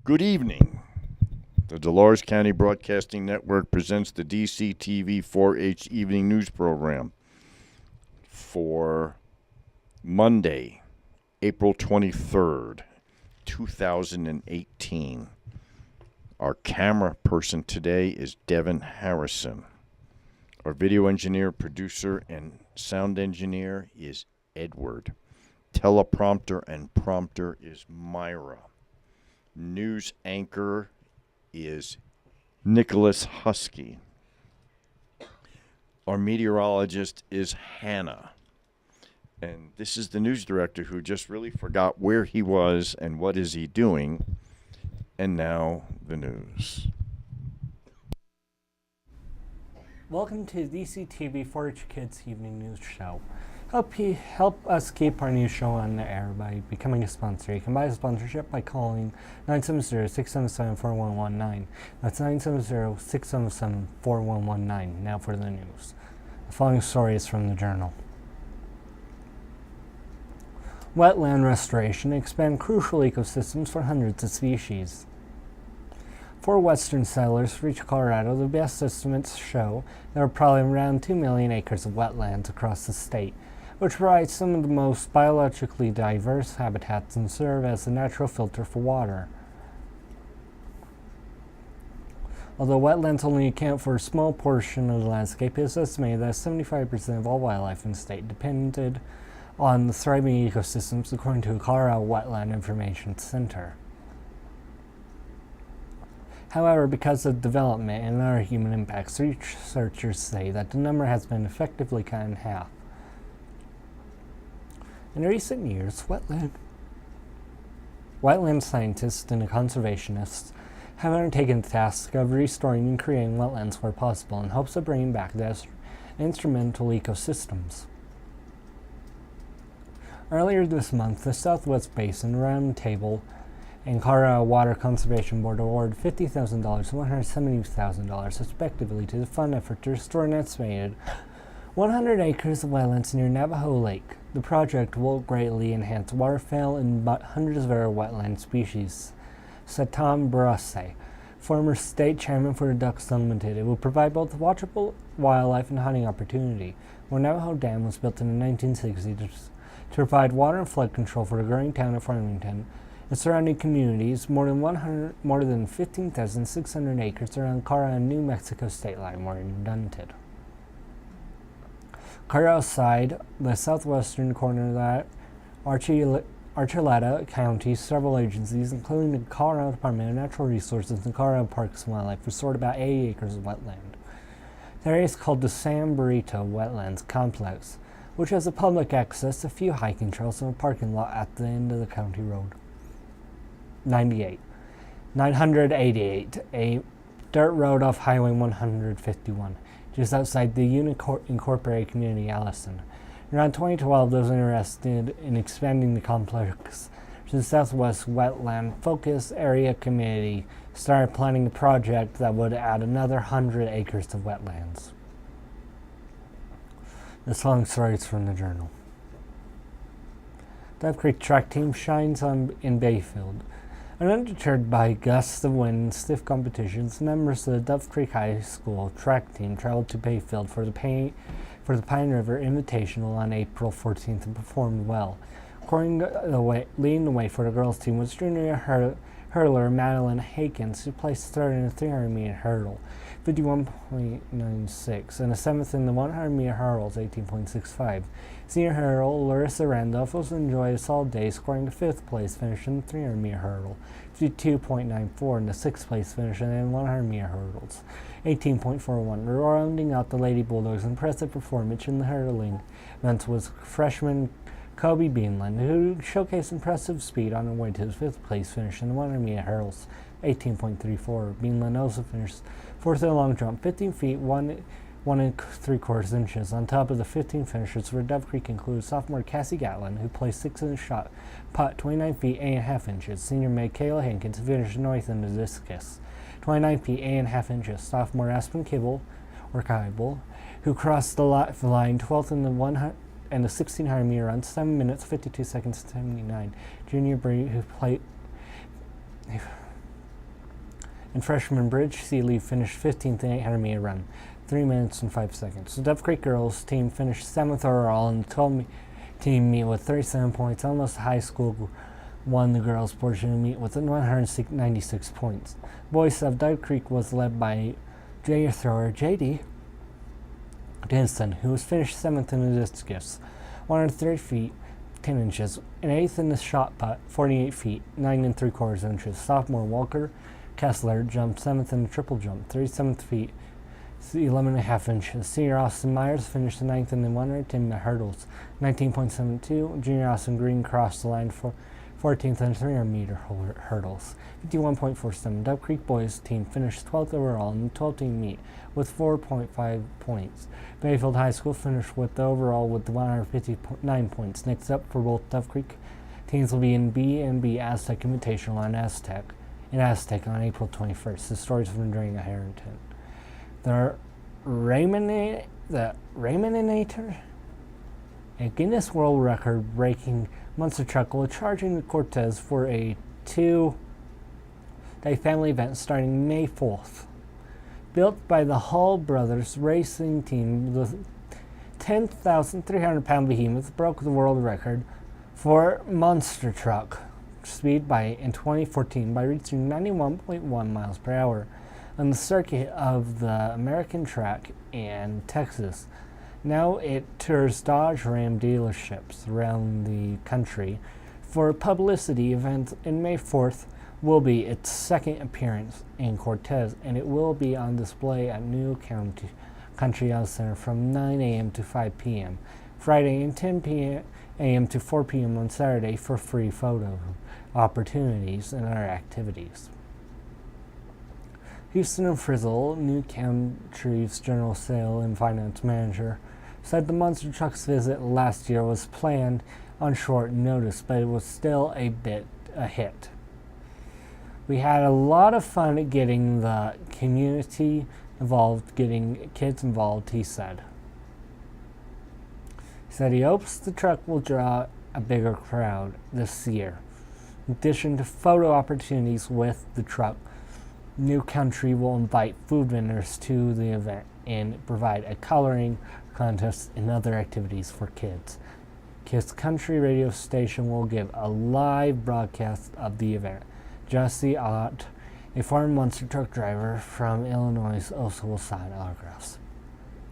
Good evening. The Dolores County Broadcasting Network presents the DCTV 4-H Evening News Program for Monday, April 23rd, 2018. Our camera person today is Devin Harrison. Our video engineer, producer, and sound engineer is Edward. Teleprompter and prompter is Myra. News anchor is Nicholas Husky. Our meteorologist is Hannah. And this is the news director who just really forgot where he was and what is he doing. And now the news. Welcome to DCTV 4-H Kids Evening News Show. Help us keep our news show on the air by becoming a sponsor. You can buy a sponsorship by calling 970-677-4119. That's 970-677-4119. Now for the news. The following story is from the Journal. Wetland restoration expand crucial ecosystems for hundreds of species. For western settlers reach Colorado, the best estimates show there are probably around 2 million acres of wetlands across the state, which provides some of the most biologically diverse habitats and serve as a natural filter for water. Although wetlands only account for a small portion of the landscape, it is estimated that 75% of all wildlife in the state depended on the thriving ecosystems, according to the Colorado Wetland Information Center. However, because of development and other human impacts, researchers say that the number has been effectively cut in half. In recent years, wetland scientists and conservationists have undertaken the task of restoring and creating wetlands where possible in hopes of bringing back the instrumental ecosystems. Earlier this month, the Southwest Basin Roundtable and Colorado Water Conservation Board awarded $50,000 and $170,000 respectively to the fund effort to restore an estimated 100 acres of wetlands near Navajo Lake. The project will greatly enhance waterfowl and hundreds of other wetland species, said Tom Barrasse, former state chairman for the Ducks Unlimited. It will provide both watchable wildlife and hunting opportunity. When Navajo Dam was built in the 1960s to provide water and flood control for the growing town of Farmington and surrounding communities, more than 15,600 acres around Colorado and New Mexico state line were inundated. Colorado side, the southwestern corner of that Archuleta County, several agencies, including the Colorado Department of Natural Resources and Colorado Parks and Wildlife, restored about 80 acres of wetland. The area is called the San Barrito Wetlands Complex, which has a public access, a few hiking trails, and a parking lot at the end of the county road. 988, a dirt road off Highway 151. Just outside the unincorporated community Allison. Around 2012, those interested in expanding the complex to the Southwest Wetland Focus Area Committee started planning a project that would add another 100 acres of wetlands. This long story is from the Journal. Dove Creek track team shines in Bayfield. Undeterred by gusts of wind and stiff competitions, members of the Dove Creek High School track team traveled to Bayfield for the Pine River Invitational on April 14th and performed well. Leading the way for the girls' team was junior hurdler Madeline Hakens, who placed third in the 300-meter hurdle, 51.96, and a seventh in the 100-meter hurdles, 18.65. Senior hurdler Larissa Randolph also enjoyed a solid day, scoring the fifth place finish in the 300-meter hurdle, 52.94, and the sixth place finish in the 100-meter hurdles, 18.41. Rounding out the Lady Bulldogs' impressive performance in the hurdling events was freshman Kobe Beanland, who showcased impressive speed on her way to his fifth place finish in the 100-meter hurdles, 18.34. Beanland also finished fourth in the long jump, 15 feet, 1 3/4 inches. On top of the 15 finishers for Dove Creek include sophomore Cassie Gatlin, who placed sixth in the shot put, 29 feet, 8.5 inches. Senior Michaela Hankins finished ninth in the discus, 29 feet, 8.5 inches. Sophomore Aspen Kibble, who crossed the line 12th in the 100 and the 1600 meter run, 7 minutes 52 seconds 79. Junior Bree, who In freshman bridge, Sealy finished 15th in 800 meter run, 3 minutes and 5 seconds. The Dove Creek girls team finished 7th overall in the 12 team meet with 37 points. Almost High School won the girls' portion of the meet with 196 points. Boys of Dove Creek was led by junior thrower J.D. Denson, who was finished 7th in the discus, 130 feet, 10 inches, and 8th in the shot put, 48 feet, 9 3/4 inches. Sophomore Walker Kessler jumped 7th in the triple jump, 37 feet, 11 1/2 inches. Senior Austin Myers finished 9th in the 110 hurdles, 19.72. Junior Austin Green crossed the line for 14th in the 300 meter hurdles, 51.47. Dove Creek boys team finished 12th overall in the 12 team meet with 4.5 points. Bayfield High School finished with the overall with 159 points. Next up for both Dove Creek teams will be in B&B Aztec Invitational on Aztec on April 21st. The stories from during Harrington. The Raymondinator, a Guinness World Record breaking monster truck, will charging the Cortez for a 2-day family event starting May 4th. Built by the Hall Brothers Racing Team, the 10,300-pound behemoth broke the world record for monster truck speed in 2014 by reaching 91.1 miles per hour on the circuit of the American track in Texas. Now it tours Dodge Ram dealerships around the country for publicity events, and May 4th will be its second appearance in Cortez, and it will be on display at New Country Auto Center from 9 a.m. to 5 p.m. Friday and 10 a.m. to 4 p.m. on Saturday for free photo opportunities and other activities. Houston and Frizzle, New Country's General Sale and Finance Manager, said the monster truck's visit last year was planned on short notice, but it was still a hit. We had a lot of fun getting the community involved, getting kids involved, he said. He said he hopes the truck will draw a bigger crowd this year. In addition to photo opportunities with the truck, New Country will invite food vendors to the event and provide a coloring contest and other activities for kids. Kids Country radio station will give a live broadcast of the event. Jesse Ott, a former monster truck driver from Illinois, also will sign autographs.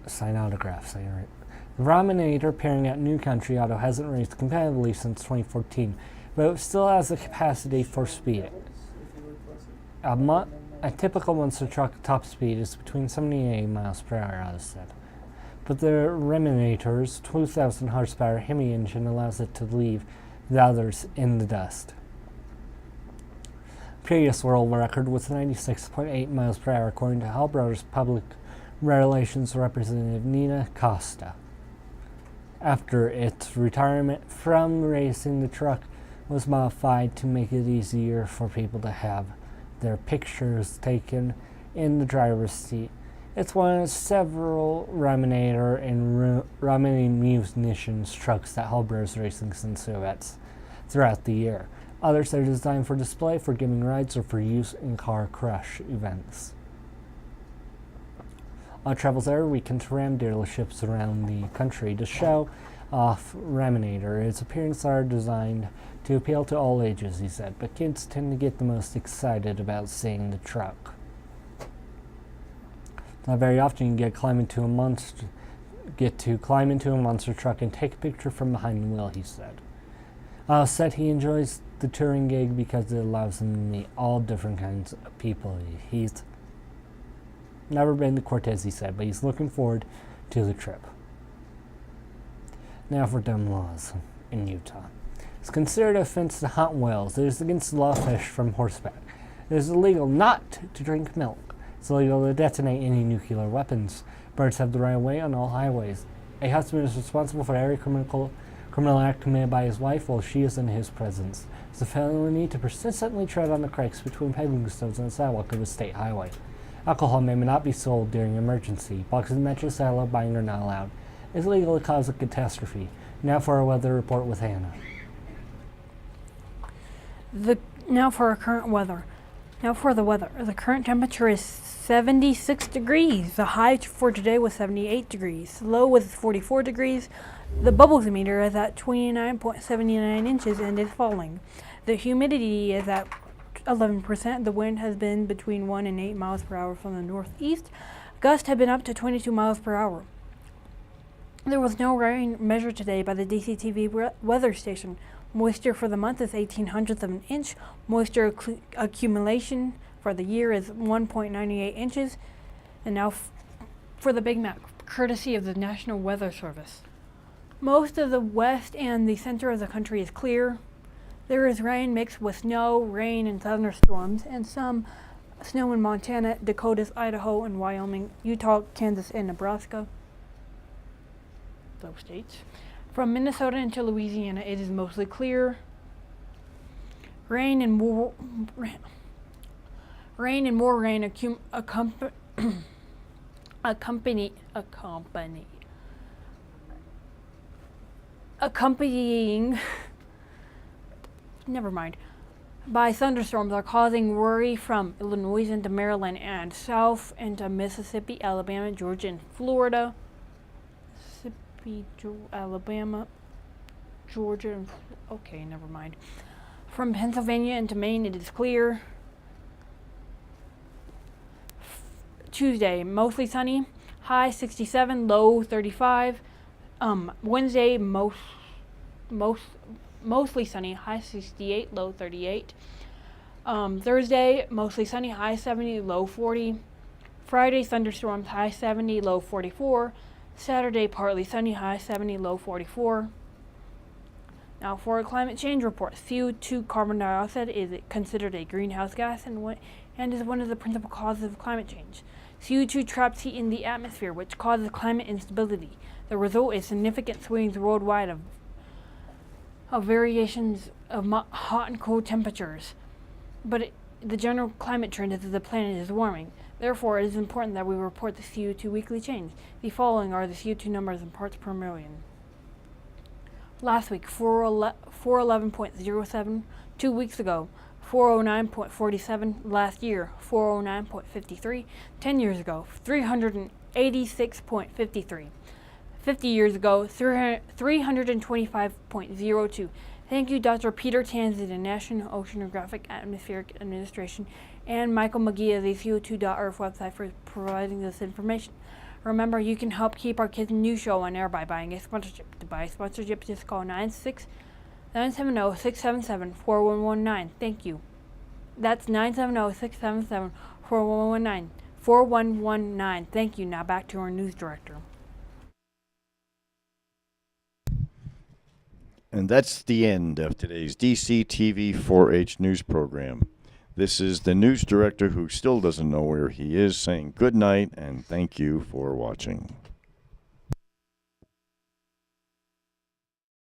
The Raminator pairing at New Country Auto hasn't raced competitively since 2014, but it still has the capacity for speed. A typical monster truck top speed is between 70 and 80 miles per hour, Otis said. But the Raminator's 2,000 horsepower Hemi engine allows it to leave the others in the dust. Previous world record was 96.8 miles per hour, according to Hall Brothers Public Relations Representative Nina Costa. After its retirement from racing, the truck was modified to make it easier for people to have their pictures taken in the driver's seat. It's one of several Raminator and Ramini Munitions trucks that Hall Brothers Racing sends events throughout the year. Others are designed for display, for giving rides, or for use in car crash events. Travels every weekend to Ram dealerships around the country to show off Raminator. Its appearances are designed to appeal to all ages, he said, but kids tend to get the most excited about seeing the truck. Not very often you get to climb into a monster truck and take a picture from behind the wheel, he said. Said he enjoys the touring gig because it allows him to meet all different kinds of people. He's never been to Cortez, he said, but he's looking forward to the trip. Now for dumb laws in Utah. It's considered an offense to hunt whales. It is against the law to fish from horseback. It is illegal not to drink milk. It's illegal to detonate any nuclear weapons. Birds have the right of way on all highways. A husband is responsible for every criminal act committed by his wife while she is in his presence. It's a felony to persistently tread on the cracks between paving stones and the sidewalk of a state highway. Alcohol may not be sold during an emergency. Boxes and matches salad buying are not allowed. It's illegal to cause a catastrophe. Now for our weather report with Hannah. Now for our current weather. Now for the weather. The current temperature is 76 degrees. The high for today was 78 degrees. The low was 44 degrees. The barometer is at 29.79 inches and is falling. The humidity is at 11%. The wind has been between 1 and 8 miles per hour from the northeast. Gusts have been up to 22 miles per hour. There was no rain measured today by the DCTV weather station. Moisture for the month is 0.18 of an inch. Moisture accumulation for the year is 1.98 inches. And now for the Big Mac, courtesy of the National Weather Service. Most of the west and the center of the country is clear. There is rain mixed with snow, rain, and thunderstorms, and some snow in Montana, Dakotas, Idaho, and Wyoming, Utah, Kansas, and Nebraska. Those states. From Minnesota into Louisiana, it is mostly clear. Rain and more rain accompanying never mind by thunderstorms are causing worry from Illinois into Maryland and south into Mississippi, Alabama, Georgia, and Florida. Alabama, Georgia, and okay, never mind. From Pennsylvania into Maine, it is clear. Tuesday, mostly sunny, high 67, low 35. Wednesday, mostly sunny, high 68, low 38. Thursday, mostly sunny, high 70, low 40. Friday, thunderstorms, high 70, low 44. Saturday, partly sunny, high 70, low 44. Now for a climate change report. CO2 carbon dioxide is considered a greenhouse gas and is one of the principal causes of climate change. CO2 traps heat in the atmosphere, which causes climate instability. The result is significant swings worldwide of variations of hot and cold temperatures. But the general climate trend is that the planet is warming. Therefore, it is important that we report the CO2 weekly change. The following are the CO2 numbers in parts per million. Last week, 411.07. 2 weeks ago, 409.47. Last year, 409.53. 10 years ago, 386.53. 50 years ago, 325.02. Thank you, Dr. Peter Tanzi, the National Oceanographic Atmospheric Administration, and Michael McGee of the CO2.Earth website for providing this information. Remember, you can help keep our Kids News Show on air by buying a sponsorship. To buy a sponsorship, just call 970-677-4119. Thank you. That's 970-677-4119. 4119. Thank you. Now back to our news director. And that's the end of today's DCTV 4-H news program. This is the news director who still doesn't know where he is saying good night and thank you for watching.